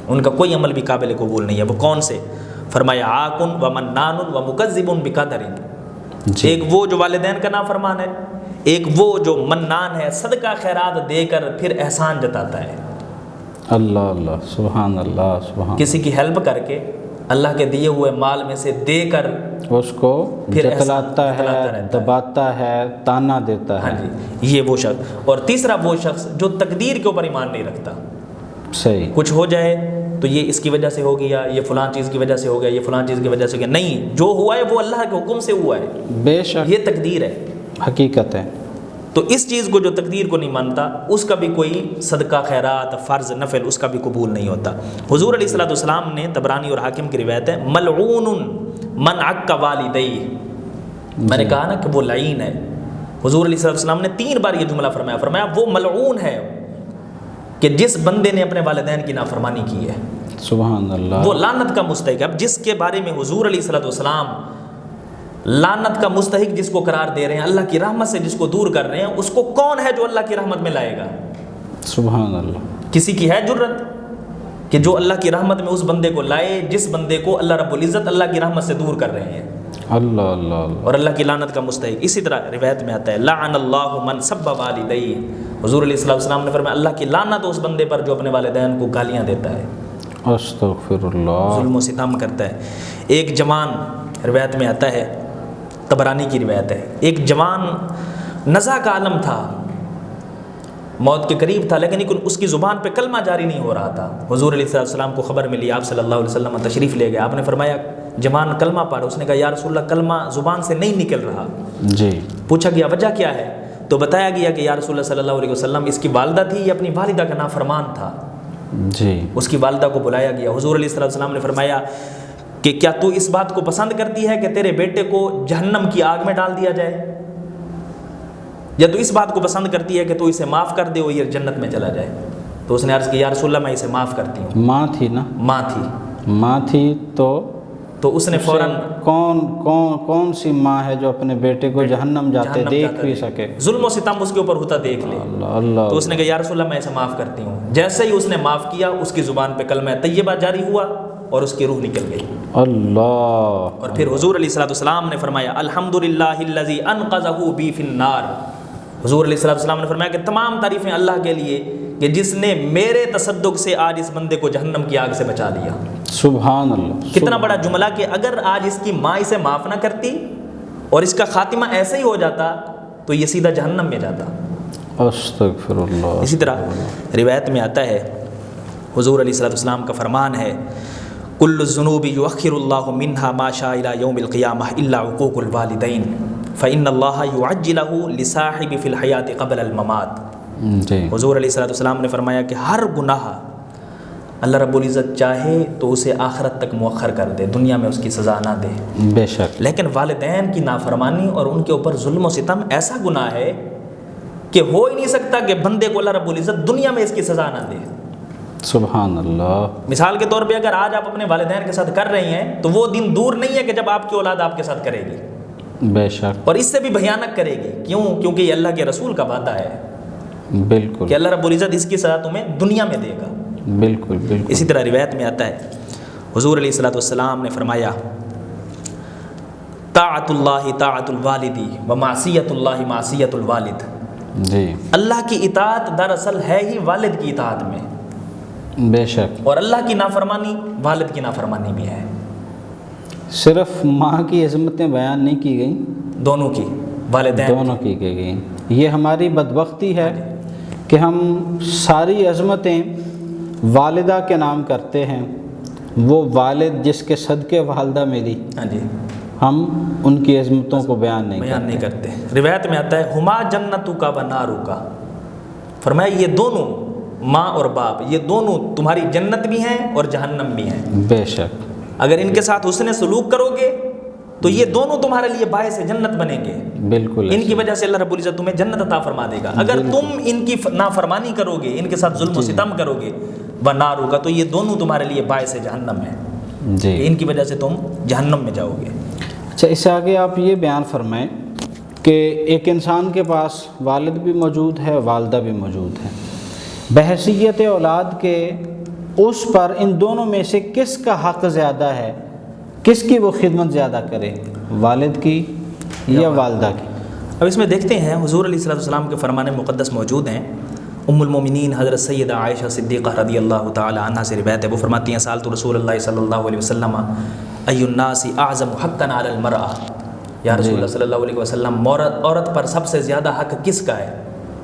ان کا کوئی عمل بھی قابل قبول نہیں ہے۔ وہ کون سے؟ فرمایا عاقن و منان و مکذب بقدر، جی ایک وہ جو والدین کا نافرمان ہے، ایک وہ جو منان ہے، صدقہ خیرات دے کر پھر احسان جتاتا ہے، اللہ اللہ سبحان اللہ سبحان۔ کسی کی ہیلپ کر کے اللہ کے دیے ہوئے مال میں سے دے کر اس کو پھر جتلاتا جتلاتا ہے، رہتا ہے، دباتا ہے، تانا دیتا ہاں ہے۔ جی، یہ وہ شخص۔ اور تیسرا وہ شخص جو تقدیر کے اوپر ایمان نہیں رکھتا، صحیح۔ کچھ ہو جائے تو یہ اس کی وجہ سے ہو گیا، یہ فلاں چیز کی وجہ سے ہو گیا، یہ فلاں چیز کی وجہ سے ہو گیا، نہیں، جو ہوا ہے وہ اللہ کے حکم سے ہوا ہے، بے شک یہ تقدیر ہے۔ حقیقت ہے۔ تو اس چیز کو جو تقدیر کو نہیں مانتا اس کا بھی کوئی صدقہ خیرات فرض نفل اس کا بھی قبول نہیں ہوتا۔ حضور علیہ الصلوۃ والسلام نے طبرانی اور حاکم کی روایت ہے ملعون من عق والدیہ، میں نے کہا نا کہ وہ لعین ہے، حضور علیہ الصلوۃ والسلام نے 3 بار یہ جملہ فرمایا، فرمایا وہ ملعون ہے کہ جس بندے نے اپنے والدین کی نافرمانی کی ہے، سبحان اللہ۔ وہ لعنت کا مستحق ہے۔ اب جس کے بارے میں حضور علیہ الصلوۃ والسلام لعنت کا مستحق جس کو قرار دے رہے ہیں، اللہ کی رحمت سے جس کو دور کر رہے ہیں، اس کو کون ہے جو اللہ کی رحمت میں لائے گا؟ سبحان اللہ۔ کسی کی ہے جرت کہ جو اللہ کی رحمت میں اس بندے کو لائے جس بندے کو اللہ رب العزت اللہ کی رحمت سے دور کر رہے ہیں، اللہ اللہ اللہ۔ اور اللہ کی لعنت کا مستحق۔ اسی طرح روایت میں آتا ہے لعن اللہ من سب والدیہ، حضور علیہ الصلوۃ والسلام نے فرمایا اللہ کی لعنت اس بندے پر جو اپنے والدین کو گالیاں دیتا ہے، استغفر اللہ۔ ظلم و ستم کرتا ہے۔ ایک جوان، روایت میں آتا ہے طبرانی کی روایت ہے، ایک جوان نزع کا عالم تھا، موت کے قریب تھا، لیکن اس کی زبان پہ کلمہ جاری نہیں ہو رہا تھا۔ حضور علیہ السلام کو خبر ملی، آپ صلی اللہ علیہ وسلم تشریف لے گئے، آپ نے فرمایا جوان کلمہ پڑھ، اس نے کہا یا رسول اللہ کلمہ زبان سے نہیں نکل رہا۔ جی پوچھا گیا وجہ کیا ہے، تو بتایا گیا کہ یا رسول اللہ صلی اللہ علیہ وسلم اس کی والدہ تھی، یہ اپنی والدہ کا نافرمان تھا، جی اس کی والدہ کو بلایا گیا۔ حضور علیہ السلام نے فرمایا کہ کیا تو اس بات کو پسند کرتی ہے کہ تیرے بیٹے کو جہنم کی آگ میں ڈال دیا جائے، یا تو اس بات کو پسند کرتی ہے کہ تو اسے معاف کر دے اور یہ جنت میں چلا جائے؟ تو اس نے عرض کی یا رسول اللہ میں اسے معاف کرتی ہوں۔ ماں تھی نا، ماں تھی، ماں تھی تو تو اس نے فوراً کون سی ماں ہے جو اپنے بیٹے کو جہنم جاتے دیکھ بھی سکے؟ ظلم و ستم اس کے اوپر ہوتا دیکھ لے. اللہ تو اس نے کہا یا رسول اللہ میں اسے معاف کرتی ہوں. جیسے ہی اس نے معاف کیا اس کی زبان پہ کلمہ طیبہ جاری ہوا اور اس کی روح نکل گئی. اللہ. اور پھر حضور علیہ السلام نے فرمایا الحمدللہ الذی انقذہ بی فی النار. حضور علیہ السلام نے فرمایا کہ تمام تعریفیں اللہ کے لیے کہ جس نے میرے تصدق سے آج اس بندے کو جہنم کی آگ سے بچا لیا. سبحان اللہ. کتنا بڑا جملہ کہ اگر آج اس کی ماں اسے معاف نہ کرتی اور اس کا خاتمہ ایسے ہی ہو جاتا تو یہ سیدھا جہنم میں جاتا. استغفر اللہ. اسی طرح روایت میں آتا ہے حضور علیہ السلام کا فرمان ہے کل الذنوب یؤخر اللہ منها ما شاء الى یوم القیامہ الا عقوق الوالدین فإن اللہ یعجلہ لصاحب فی الحیات قبل الممات. جی. حضور علیہ السلام نے فرمایا کہ ہر گناہ اللہ رب العزت چاہے تو اسے آخرت تک مؤخر کر دے, دنیا میں اس کی سزا نہ دے. بے شک. لیکن والدین کی نافرمانی اور ان کے اوپر ظلم و ستم ایسا گناہ ہے کہ ہو ہی نہیں سکتا کہ بندے کو اللہ رب العزت دنیا میں اس کی سزا نہ دے. سبحان اللہ. مثال کے طور پہ اگر آج آپ اپنے والدین کے ساتھ کر رہے ہیں تو وہ دن دور نہیں ہے کہ جب آپ کی اولاد آپ کے ساتھ کرے گی. بے شک. اور اس سے بھی بھیانک کرے گی. کیوں؟ کیونکہ یہ اللہ کے رسول کا وعدہ ہے. بالکل. کہ اللہ رب العزت اس کی سزا تمہیں دنیا میں دے گا. بالکل بالکل. اسی طرح روایت میں آتا ہے حضور علیہ السلام نے فرمایا طاعت اللہ طاعت الوالدی و معصیت اللہ معصیت الوالد. جی. اللہ کی اطاعت دراصل ہے ہی والد کی اطاعت میں. بے شک. اور اللہ کی نافرمانی والد کی نافرمانی بھی ہے. صرف ماں کی عظمتیں بیان نہیں کی گئیں, دونوں کی, والدین دونوں کی گئیں. یہ ہماری بدبختی ہے کہ ہم ساری عظمتیں والدہ کے نام کرتے ہیں. وہ والد جس کے صدقے والدہ ملی, ہاں جی, ہم ان کی عظمتوں کو بیان نہیں کرتے. روایت میں آتا ہے ہما جنتو کا و نارو کا. فرمایا یہ دونوں ماں اور باپ یہ دونوں تمہاری جنت بھی ہیں اور جہنم بھی ہیں. بے شک. اگر ان کے ساتھ حسن سلوک کرو گے تو یہ دونوں تمہارے لیے باعث جنت بنیں گے. بالکل. ان کی وجہ سے اللہ رب العزت تمہیں جنت عطا فرما دے گا. اگر تم ان کی نافرمانی کرو گے, ان کے ساتھ ظلم و ستم کرو گے بنار ہوگا, تو یہ دونوں تمہارے لیے باعث جہنم ہے. جی. ان کی وجہ سے تم جہنم میں جاؤ گے. اچھا, اس سے آگے آپ یہ بیان فرمائیں کہ ایک انسان کے پاس والد بھی موجود ہے, والدہ بھی موجود ہے. بحیثیت اولاد کے اس پر ان دونوں میں سے کس کا حق زیادہ ہے, کس کی وہ خدمت زیادہ کرے, والد کی یا والدہ کی؟ اب اس میں دیکھتے ہیں حضور علیہ السلام کے فرمان مقدس موجود ہیں. ام المومنین حضرت سیدہ عائشہ صدیقہ رضی اللہ تعالی عنہا سے روایت ہے, وہ فرماتی ہیں سألت رسول اللہ صلی اللہ علیہ وسلم ای الناس اعظم حقا علی المرأة. یا رسول اللہ صلی اللہ علیہ وسلم عورت پر سب سے زیادہ حق کس کا ہے؟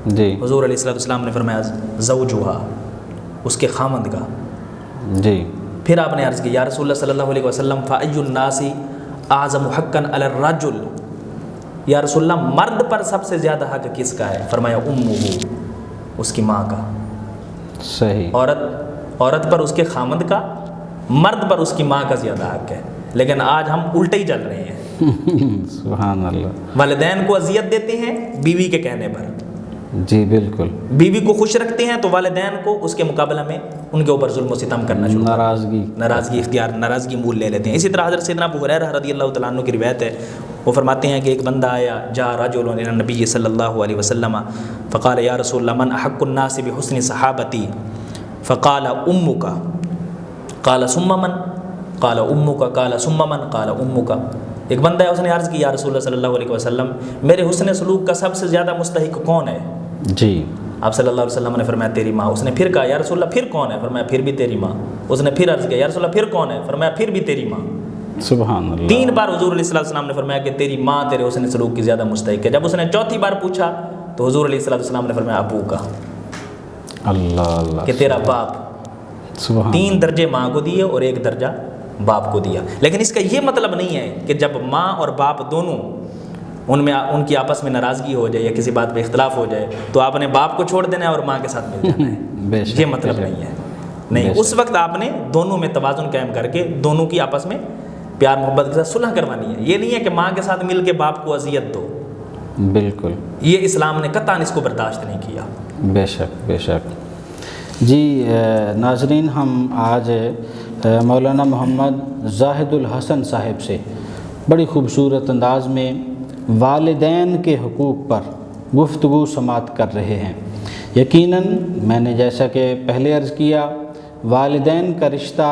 جی. حضور علیہ السلام نے فرمایا زوجہا, اس کے خامند کا. جی. پھر آپ نے عرض کی یا رسول اللہ صلی اللہ علیہ وسلم فأی الناس اعظم حقا علی الرجل. یا رسول اللہ مرد پر سب سے زیادہ حق کس کا ہے؟ فرمایا امہ, اس کی ماں کا. صحیح. عورت پر اس کے خامند کا, مرد پر اس کی ماں کا زیادہ حق ہے. لیکن آج ہم الٹے ہی چل رہے ہیں. سبحان اللہ. والدین کو اذیت دیتے ہیں بیوی کے کہنے پر. جی بالکل. بیوی کو خوش رکھتے ہیں تو والدین کو اس کے مقابلہ میں ان کے اوپر ظلم و ستم کرنا شروع, ناراضگی مول لے لیتے ہیں. اسی طرح حضرت سیدنا ابو ہریرہ رضی اللہ تعالیٰ عنہ کی روایت ہے, وہ فرماتے ہیں کہ ایک بندہ آیا جا رجل الی النبی صلی اللہ علیہ وسلم فقال یا رسول اللہ من احق الناس بحسن صحابتی فقال امک قال ثم من قال امک قال ثم من قال امک. ایک بندہ ہے, اس نے عرض کی یا رسول اللہ صلی اللہ علیہ وسلم میرے حسن سلوک کا سب سے زیادہ مستحق کون ہے؟ جی. آپ صلی اللہ علیہ وسلم نے فرمایا تیری ماں. اس نے پھر کہا یا رسول اللہ پھر کون ہے؟ فرمایا پھر بھی تیری ماں. اس نے پھر عرض کیا یا رسول اللہ پھر کون ہے؟ فرمایا پھر بھی تیری ماں. سبحان اللہ. 3 بار حضور علیہ السلام نے فرمایا کہ تیری ماں تیرے حسن سلوک کی زیادہ مستحق ہے. جب اس نے 4تھی بار پوچھا تو حضور علیہ السلام نے فرمایا ابو کا, اللہ اللہ, کہ تیرا باپ. سبحان. 3 درجے ماں کو دیے اور 1 درجہ باپ کو دیا. لیکن اس کا یہ مطلب نہیں ہے کہ جب ماں اور باپ دونوں ان کی آپس میں ناراضگی ہو جائے یا کسی بات پہ اختلاف ہو جائے تو آپ نے باپ کو چھوڑ دینا ہے اور ماں کے ساتھ مل جانا ہے. یہ مطلب نہیں ہے. نہیں, اس وقت آپ نے دونوں میں توازن قائم کر کے دونوں کی آپس میں پیار محبت کے ساتھ صلح کروانی ہے. یہ نہیں ہے کہ ماں کے ساتھ مل کے باپ کو اذیت دو. بالکل. یہ اسلام نے قطعاً اس کو برداشت نہیں کیا. بے شک بے شک. جی ناظرین, ہم آج مولانا محمد زاہد الحسن صاحب سے بڑی خوبصورت انداز میں والدین کے حقوق پر گفتگو سماعت کر رہے ہیں۔ یقیناً میں نے جیسا کہ پہلے عرض کیا، والدین کا رشتہ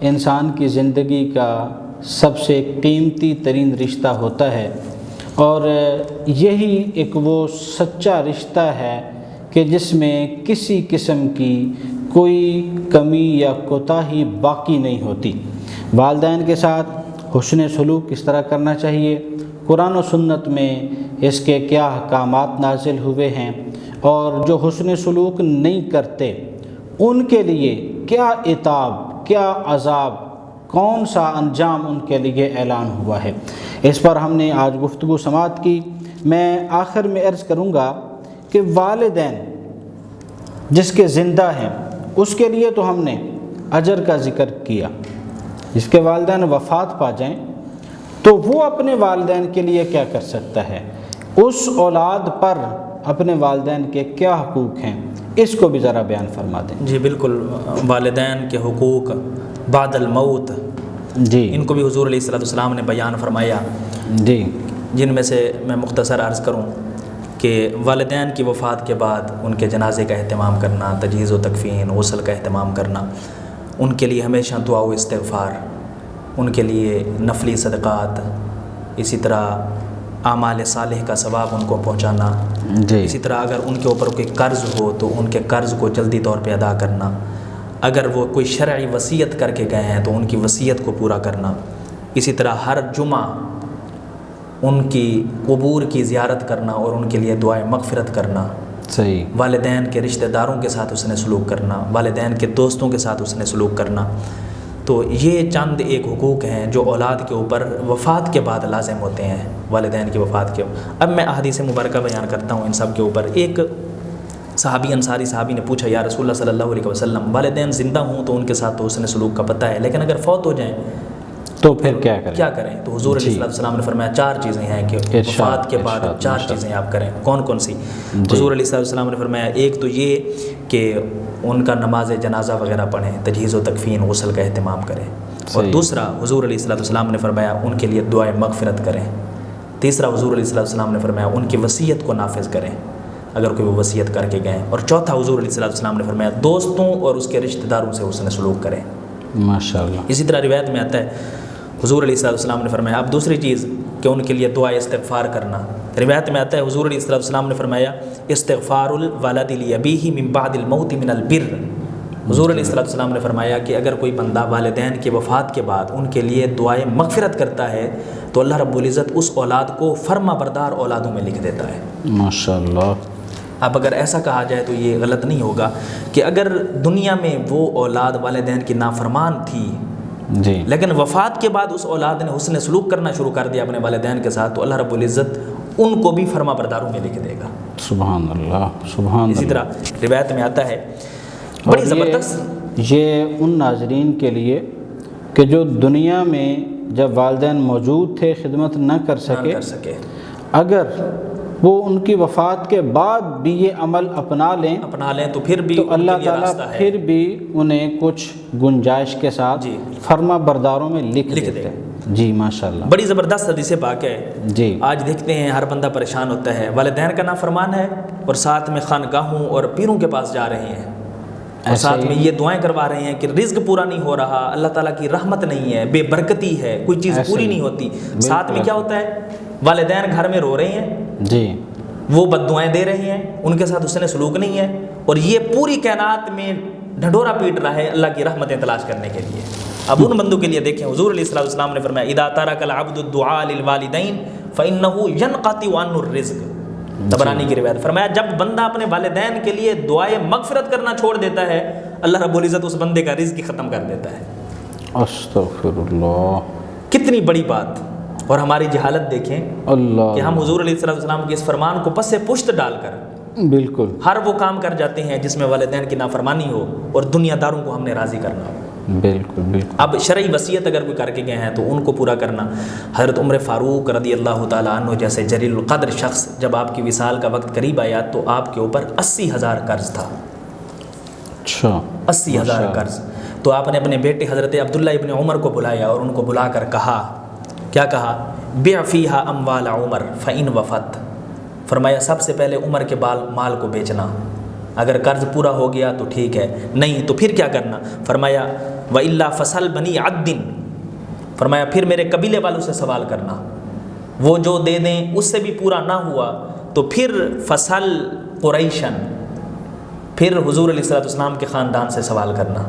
انسان کی زندگی کا سب سے قیمتی ترین رشتہ ہوتا ہے، اور یہی ایک وہ سچا رشتہ ہے کہ جس میں کسی قسم کی کوئی کمی یا کوتاہی باقی نہیں ہوتی۔ والدین کے ساتھ حسن سلوک کس طرح کرنا چاہیے، قرآن و سنت میں اس کے کیا احکامات نازل ہوئے ہیں، اور جو حسن سلوک نہیں کرتے ان کے لیے کیا عتاب، کیا عذاب، کون سا انجام ان کے لیے اعلان ہوا ہے، اس پر ہم نے آج گفتگو سماعت کی۔ میں آخر میں عرض کروں گا کہ والدین جس کے زندہ ہیں اس کے لیے تو ہم نے اجر کا ذکر کیا، جس کے والدین وفات پا جائیں تو وہ اپنے والدین کے لیے کیا کر سکتا ہے، اس اولاد پر اپنے والدین کے کیا حقوق ہیں، اس کو بھی ذرا بیان فرما دیں۔ جی بالکل، والدین کے حقوق بعد الموت، جی ان کو بھی حضور علیہ الصلوۃ والسلام نے بیان فرمایا، جی جن میں سے میں مختصر عرض کروں کہ والدین کی وفات کے بعد ان کے جنازے کا اہتمام کرنا، تجہیز و تکفین، غسل کا اہتمام کرنا، ان کے لیے ہمیشہ دعا و استغفار، ان کے لیے نفلی صدقات، اسی طرح اعمال صالح کا ثواب ان کو پہنچانا، جی اسی طرح اگر ان کے اوپر کوئی قرض ہو تو ان کے قرض کو جلدی طور پہ ادا کرنا، اگر وہ کوئی شرعی وصیت کر کے گئے ہیں تو ان کی وصیت کو پورا کرنا، اسی طرح ہر جمعہ ان کی قبور کی زیارت کرنا اور ان کے لیے دعائے مغفرت کرنا، صحیح، والدین کے رشتہ داروں کے ساتھ اس نے سلوک کرنا، والدین کے دوستوں کے ساتھ اس نے سلوک کرنا۔ تو یہ چند ایک حقوق ہیں جو اولاد کے اوپر وفات کے بعد لازم ہوتے ہیں، والدین کی وفات کے۔ اب میں احادیث مبارکہ بیان کرتا ہوں ان سب کے اوپر۔ ایک صحابی انصاری صحابی نے پوچھا، یا رسول اللہ صلی اللہ علیہ وسلم، والدین زندہ ہوں تو ان کے ساتھ تو حسن سلوک کا پتہ ہے، لیکن اگر فوت ہو جائیں تو پھر کیا کریں؟ تو حضور علیہ السلام نے فرمایا 4 چیزیں ہیں کہ وفات کے بعد 4 چیزیں آپ کریں۔ کون کون سی؟ حضور علیہ السلام نے فرمایا ایک تو یہ کہ ان کا نماز جنازہ وغیرہ پڑھیں، تجہیز و تکفین، غسل کا اہتمام کریں، اور دوسرا حضور علیہ السلام نے فرمایا ان کے لیے دعائے مغفرت کریں، تیسرا حضور علیہ السلام نے فرمایا ان کی وصیت کو نافذ کریں اگر کوئی وہ وصیت کر کے گئے، اور چوتھا حضور علیہ السلام نے فرمایا دوستوں اور اس کے رشتہ داروں سے حسن سلوک کریں۔ ماشاءاللہ۔ اسی طرح روایت میں آتا ہے حضور علیہ السلام نے فرمایا اب دوسری چیز کہ ان کے لیے دعا استغفار کرنا۔ روایت میں آتا ہے حضور علیہ السلام نے فرمایا استغفار الولد لابیہ من بعد الموت من البر۔ حضور علیہ السلام نے فرمایا کہ اگر کوئی بندہ والدین کے وفات کے بعد ان کے لیے دعائے مغفرت کرتا ہے تو اللہ رب العزت اس اولاد کو فرما بردار اولادوں میں لکھ دیتا ہے۔ ماشاءاللہ۔ اب اگر ایسا کہا جائے تو یہ غلط نہیں ہوگا کہ اگر دنیا میں وہ اولاد والدین کی نافرمان تھی جی، لیکن وفات کے بعد اس اولاد نے حسن سلوک کرنا شروع کر دیا اپنے والدین کے ساتھ، تو اللہ رب العزت ان کو بھی فرما برداروں میں لکھ دے گا۔ سبحان اللہ، سبحان اللہ۔ اسی طرح روایت میں آتا ہے بڑی زبردست، یہ ان ناظرین کے لیے کہ جو دنیا میں جب والدین موجود تھے خدمت نہ کر سکے، اگر وہ ان کی وفات کے بعد بھی یہ عمل اپنا لیں تو پھر بھی تو اللہ تعالیٰ پھر بھی انہیں کچھ گنجائش کے ساتھ فرما برداروں میں لکھ دیتے ہیں۔ جی ماشاءاللہ، بڑی زبردست حدیث پاک ہے۔ جی، آج دیکھتے ہیں ہر بندہ پریشان ہوتا ہے، والدین کا نافرمان ہے اور ساتھ میں خانقاہوں اور پیروں کے پاس جا رہے ہیں اور ساتھ میں یہ دعائیں کروا رہے ہیں کہ رزق پورا نہیں ہو رہا، اللہ تعالیٰ کی رحمت نہیں ہے، بے برکتی ہے، کوئی چیز پوری نہیں ہوتی۔ ساتھ میں کیا ہوتا ہے، والدین گھر میں رو رہے ہیں، جی، وہ بد دعائیں دے رہے ہیں، ان کے ساتھ حسن سلوک نہیں ہے، اور یہ پوری کائنات میں ڈھڈورا پیٹ رہا ہے اللہ کی رحمتیں تلاش کرنے کے لیے۔ اب ان بندوں کے لیے دیکھیں حضور علیہ السلام نے فرمایا اذا ترک العبد الدعاء للوالدین فانه ينقطع عنه الرزق۔ طبرانی کی روایت، فرمایا جب بندہ اپنے والدین کے لیے دعائے مغفرت کرنا چھوڑ دیتا ہے اللہ رب العزت اس بندے کا رزق ختم کر دیتا ہے۔ استغفر اللہ، کتنی بڑی بات۔ اور ہماری جہالت دیکھیں اللہ، کہ ہم حضور علیہ السلام کے اس فرمان کو پس پشت ڈال کر بالکل ہر وہ کام کر جاتے ہیں جس میں والدین کی نافرمانی ہو اور دنیا داروں کو ہم نے راضی کرنا ہو۔ بالکل بالکل۔ اب شرعی وصیت اگر کوئی کر کے گئے ہیں تو ان کو پورا کرنا۔ حضرت عمر فاروق رضی اللہ تعالیٰ عنہ جیسے جلیل القدر شخص جب آپ کی وصال کا وقت قریب آیا تو آپ کے اوپر 80,000 قرض تھا۔ اچھا، 80,000 قرض۔ تو آپ نے اپنے بیٹے حضرت عبداللہ ابن عمر کو بلایا اور ان کو بلا کر کہا، کیا کہا؟ بِعْ فِيهَا أَمْوَالَ عُمَرْ فَإِنْ وَفَتْ، فرمایا سب سے پہلے عمر کے مال کو بیچنا، اگر قرض پورا ہو گیا تو ٹھیک ہے، نہیں تو پھر کیا کرنا؟ فرمایا وَإِلَّا فَسَلْ بَنِي عَدٍ، فرمایا پھر میرے قبیلے والوں سے سوال کرنا، وہ جو دے دیں اس سے بھی پورا نہ ہوا تو پھر فصل قریشن، پھر حضور علیہ السلام کے خاندان سے سوال کرنا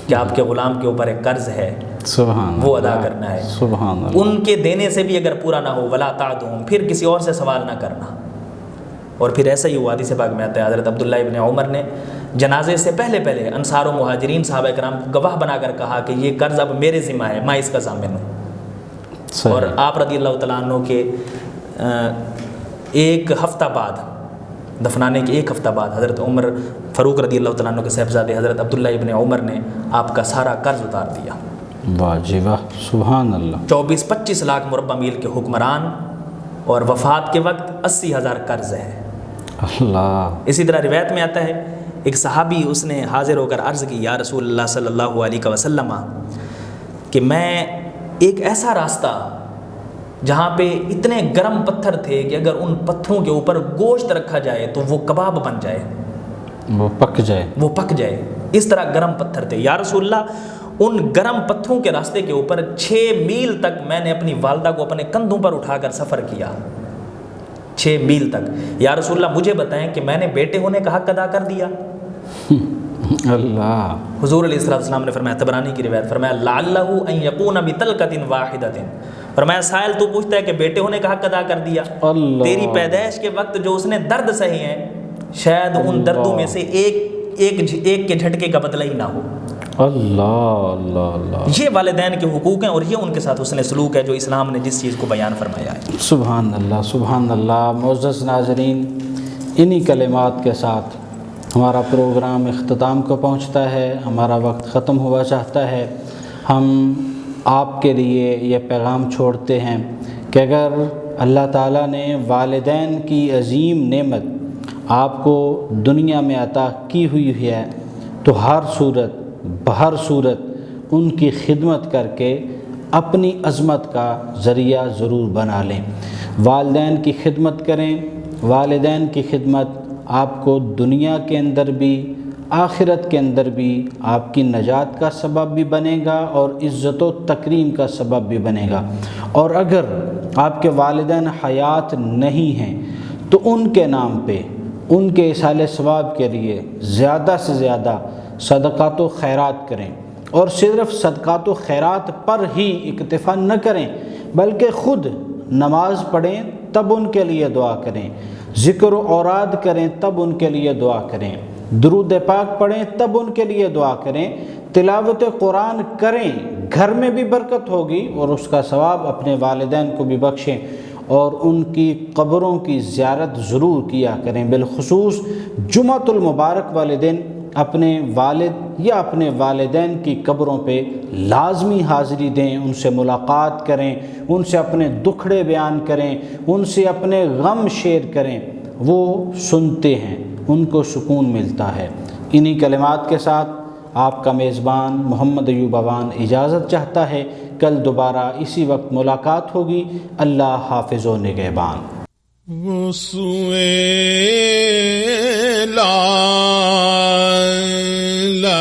کہ آپ کے غلام کے اوپر ایک قرض ہے، سبحان وہ اللہ، ادا کرنا ہے، سبحان اللہ، ان کے دینے سے بھی اگر پورا نہ ہو ولا تعدهم، پھر کسی اور سے سوال نہ کرنا۔ اور پھر ایسا ہی ہوا، حدیث پاک میں آتا ہے حضرت عبداللہ ابن عمر نے جنازے سے پہلے انصار و مہاجرین صحابہ کرام کو گواہ بنا کر کہا کہ یہ قرض اب میرے ذمہ ہے، میں اس کا ضامن ہوں۔ اور آپ رضی اللہ تعالیٰ عنہ کے ایک ہفتہ بعد، دفنانے کے ایک ہفتہ بعد، حضرت عمر فاروق رضی اللہ تعالیٰ عنہ کے صاحبزادے حضرت عبداللہ ابن عمر نے آپ کا سارا قرض اتار دیا۔ واہ جی واہ، سبحان اللہ، 24-25 لاکھ مربع میل کے حکمران، اور وفات کے وقت 80,000 قرض ہے۔ اللہ، اسی طرح روایت میں آتا ہے ایک صحابی اس نے حاضر ہو کر عرض کی، یا رسول اللہ صلی اللہ علیہ وسلم، کہ میں ایک ایسا راستہ جہاں پہ اتنے گرم پتھر تھے کہ اگر ان پتھروں کے اوپر گوشت رکھا جائے تو وہ کباب بن جائے، وہ پک جائے، اس طرح گرم پتھر تھے۔ یا رسول اللہ، ان گرم پتھروں کے راستے کے اوپر 6 میل تک میں نے اپنی والدہ کو اپنے کندھوں پر اٹھا کر سفر کیا، 6 میل تک۔ یا رسول اللہ مجھے بتائیں کہ میں نے بیٹے ہونے کا حق ادا کر دیا؟ اللہ، حضور علیہ السلام نے فرمایا، طبرانی کی روایت، فرمایا لعلہ ان یکون بطلقۃ واحدۃ، فرمایا سائل تو پوچھتا ہے کہ بیٹے ہونے کا حق ادا کر دیا، تیری پیدائش کے وقت جو اس نے درد سہے ہیں شاید ان دردوں میں سے ایک کے جھٹکے کا بدلہ ہی نہ ہو۔ اللہ اللہ اللہ، یہ والدین کے حقوق ہیں اور یہ ان کے ساتھ حسن سلوک ہے جو اسلام نے جس چیز کو بیان فرمایا ہے۔ سبحان اللہ، سبحان اللہ۔ معزز ناظرین، انہی کلمات کے ساتھ ہمارا پروگرام اختتام کو پہنچتا ہے، ہمارا وقت ختم ہوا چاہتا ہے۔ ہم آپ کے لیے یہ پیغام چھوڑتے ہیں کہ اگر اللہ تعالیٰ نے والدین کی عظیم نعمت آپ کو دنیا میں عطا کی ہوئی ہے تو بہر صورت ان کی خدمت کر کے اپنی عظمت کا ذریعہ ضرور بنا لیں۔ والدین کی خدمت کریں، والدین کی خدمت آپ کو دنیا کے اندر بھی آخرت کے اندر بھی آپ کی نجات کا سبب بھی بنے گا اور عزت و تکریم کا سبب بھی بنے گا۔ اور اگر آپ کے والدین حیات نہیں ہیں تو ان کے نام پہ، ان کے ایصال ثواب کے لیے زیادہ سے زیادہ صدقات و خیرات کریں، اور صرف صدقات و خیرات پر ہی اکتفا نہ کریں بلکہ خود نماز پڑھیں تب ان کے لیے دعا کریں، ذکر و اوراد کریں تب ان کے لیے دعا کریں، درود پاک پڑھیں تب ان کے لیے دعا کریں، تلاوت قرآن کریں، گھر میں بھی برکت ہوگی اور اس کا ثواب اپنے والدین کو بھی بخشیں، اور ان کی قبروں کی زیارت ضرور کیا کریں۔ بالخصوص جمعۃ المبارک والے دن اپنے والد یا اپنے والدین کی قبروں پہ لازمی حاضری دیں، ان سے ملاقات کریں، ان سے اپنے دکھڑے بیان کریں، ان سے اپنے غم شیئر کریں، وہ سنتے ہیں، ان کو سکون ملتا ہے۔ انہی کلمات کے ساتھ آپ کا میزبان محمد ایوب اوان اجازت چاہتا ہے، کل دوبارہ اسی وقت ملاقات ہوگی۔ اللہ حافظ و نگہبان۔ وہ سوئے لا، 'لا